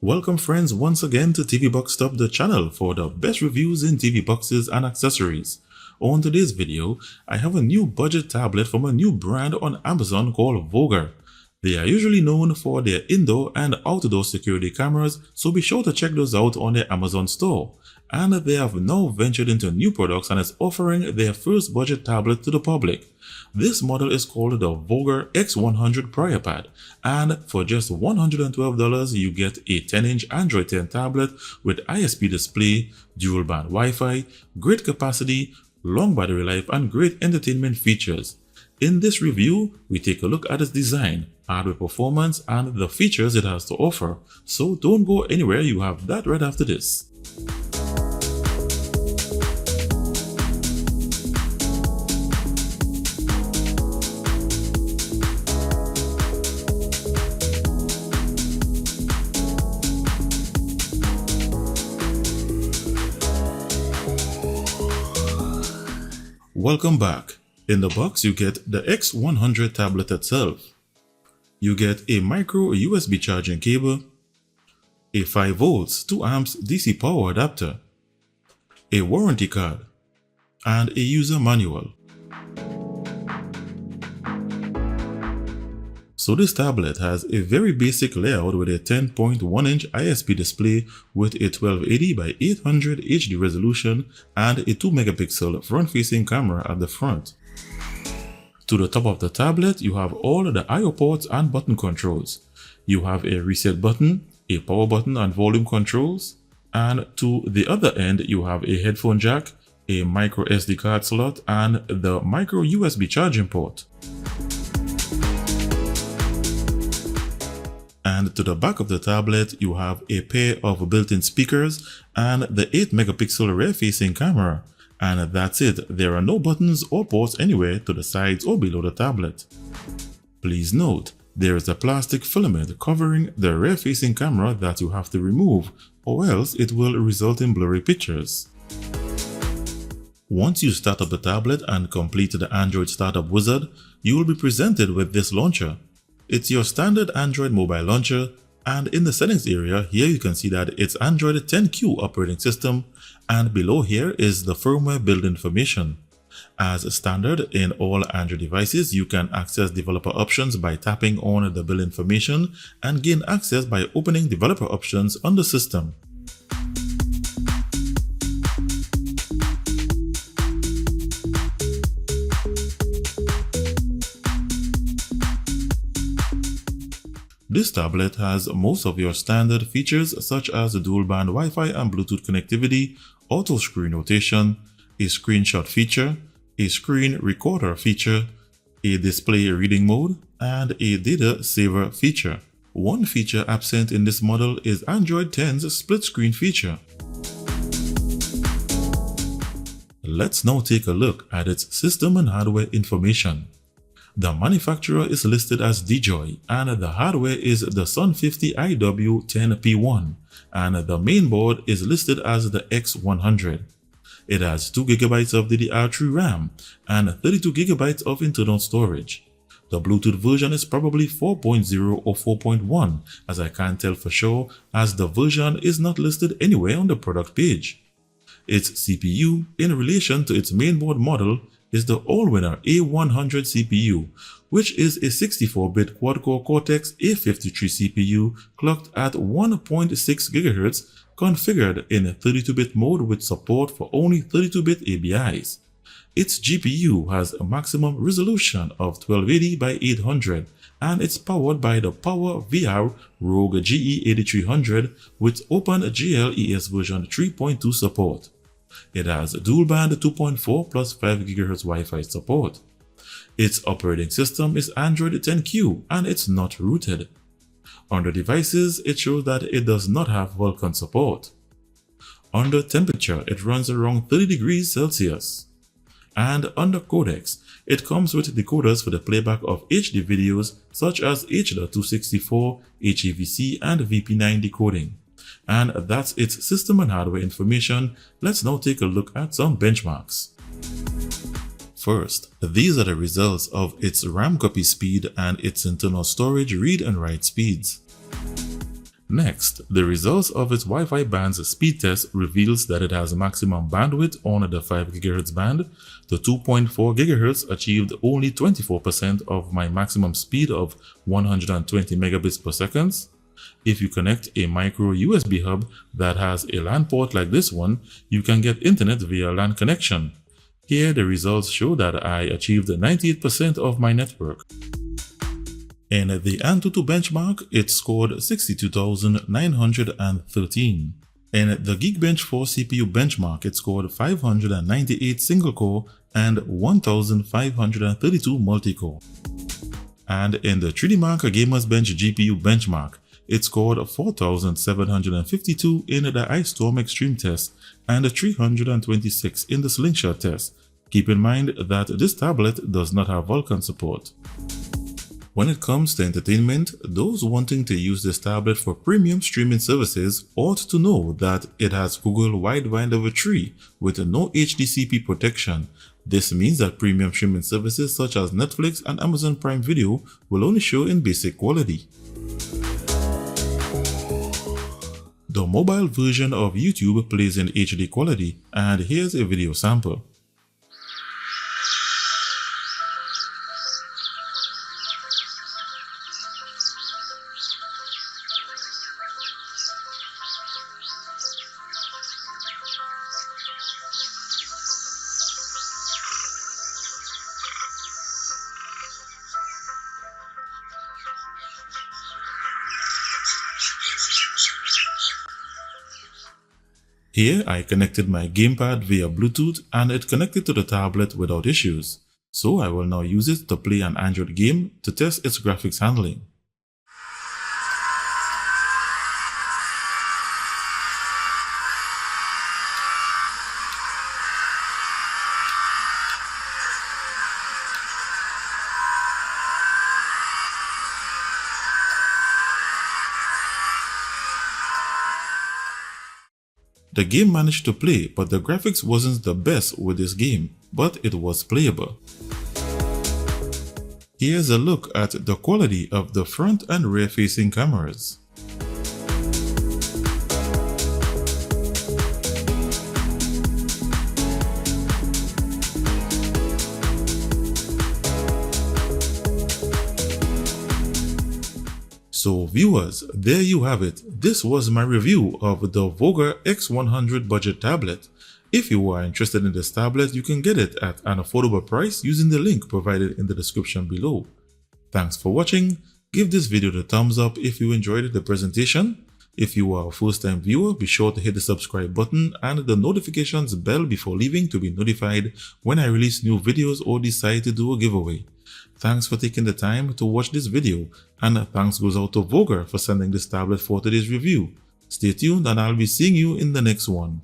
Welcome friends once again to TV Box Top, the channel for the best reviews in TV boxes and accessories. On today's video, I have a new budget tablet from a new brand on Amazon called Voger. They are usually known for their indoor and outdoor security cameras, so be sure to check those out on their Amazon store. And they have now ventured into new products and is offering their first budget tablet to the public. This model is called the Voger X100 PriorPad, and for just $112 you get a 10-inch Android 10 tablet with ISP display, dual band Wi-Fi, great capacity, long battery life and great entertainment features. In this review, we take a look at its design, hardware performance and the features it has to offer. So don't go anywhere, you have that right after this. Welcome back. In the box you get the X100 tablet itself. You get a micro USB charging cable, a 5 volts 2 amps DC power adapter, a warranty card, and a user manual. So this tablet has a very basic layout with a 10.1-inch ISP display with a 1280 by 800 HD resolution and a 2-megapixel front-facing camera at the front. To the top of the tablet, you have all the I/O ports and button controls. You have a reset button, a power button and volume controls, and to the other end you have a headphone jack, a micro SD card slot, and the micro USB charging port. And to the back of the tablet, you have a pair of built-in speakers and the 8-megapixel rear-facing camera. And that's it, there are no buttons or ports anywhere to the sides or below the tablet. Please note, there is a plastic filament covering the rear-facing camera that you have to remove, or else it will result in blurry pictures. Once you start up the tablet and complete the Android startup wizard, you will be presented with this launcher. It's your standard Android mobile launcher, and in the settings area here you can see that it's Android 10Q operating system, and below here is the firmware build information. As standard in all Android devices, you can access developer options by tapping on the build information and gain access by opening developer options on the system. This tablet has most of your standard features such as dual band Wi-Fi and Bluetooth connectivity, auto screen rotation, a screenshot feature, a screen recorder feature, a display reading mode, and a data saver feature. One feature absent in this model is Android 10's split screen feature. Let's now take a look at its system and hardware information. The manufacturer is listed as DJI, and the hardware is the Sun 50 IW10P1, and the main board is listed as the X100. It has 2GB of DDR3 RAM and 32GB of internal storage. The Bluetooth version is probably 4.0 or 4.1, as I can't tell for sure, as the version is not listed anywhere on the product page. Its CPU, in relation to its mainboard model, is the all-winner A100 CPU, which is a 64-bit quad-core Cortex A53 CPU clocked at 1.6 GHz, configured in 32-bit mode with support for only 32-bit ABIs. Its GPU has a maximum resolution of 1280 by 800, and it's powered by the PowerVR Rogue GE8300 with OpenGL ES version 3.2 support. It has dual band 2.4 plus 5 GHz Wi-Fi support. Its operating system is Android 10Q and it's not rooted. Under devices, it shows that it does not have Vulkan support. Under temperature, it runs around 30 degrees Celsius. And under codecs, it comes with decoders for the playback of HD videos such as H.264, HEVC and VP9 decoding. And that's its system and hardware information. Let's now take a look at some benchmarks. First, these are the results of its RAM copy speed and its internal storage read and write speeds. Next, the results of its Wi-Fi band's speed test reveals that it has maximum bandwidth on the 5 GHz band. The 2.4 GHz achieved only 24% of my maximum speed of 120 megabits per second. If you connect a micro USB hub that has a LAN port like this one, you can get internet via LAN connection. Here the results show that I achieved 98% of my network. In the Antutu benchmark, it scored 62,913. In the Geekbench 4 CPU benchmark, it scored 598 single-core and 1,532 multi-core. And in the 3DMark Gamers Bench GPU benchmark, it scored 4,752 in the Ice Storm Extreme test and 326 in the Slingshot test. Keep in mind that this tablet does not have Vulkan support. When it comes to entertainment, those wanting to use this tablet for premium streaming services ought to know that it has Google Wideband over 3 with no HDCP protection. This means that premium streaming services such as Netflix and Amazon Prime Video will only show in basic quality. The mobile version of YouTube plays in HD quality, and here's a video sample. Here I connected my gamepad via Bluetooth and it connected to the tablet without issues. So I will now use it to play an Android game to test its graphics handling. The game managed to play, but the graphics wasn't the best with this game, but it was playable. Here's a look at the quality of the front and rear facing cameras. So viewers, there you have it. This was my review of the Voger X100 budget tablet. If you are interested in this tablet, you can get it at an affordable price using the link provided in the description below. Thanks for watching. Give this video the thumbs up if you enjoyed the presentation. If you are a first-time viewer, be sure to hit the subscribe button and the notifications bell before leaving to be notified when I release new videos or decide to do a giveaway. Thanks for taking the time to watch this video, and thanks goes out to Voger for sending this tablet for today's review. Stay tuned and I'll be seeing you in the next one.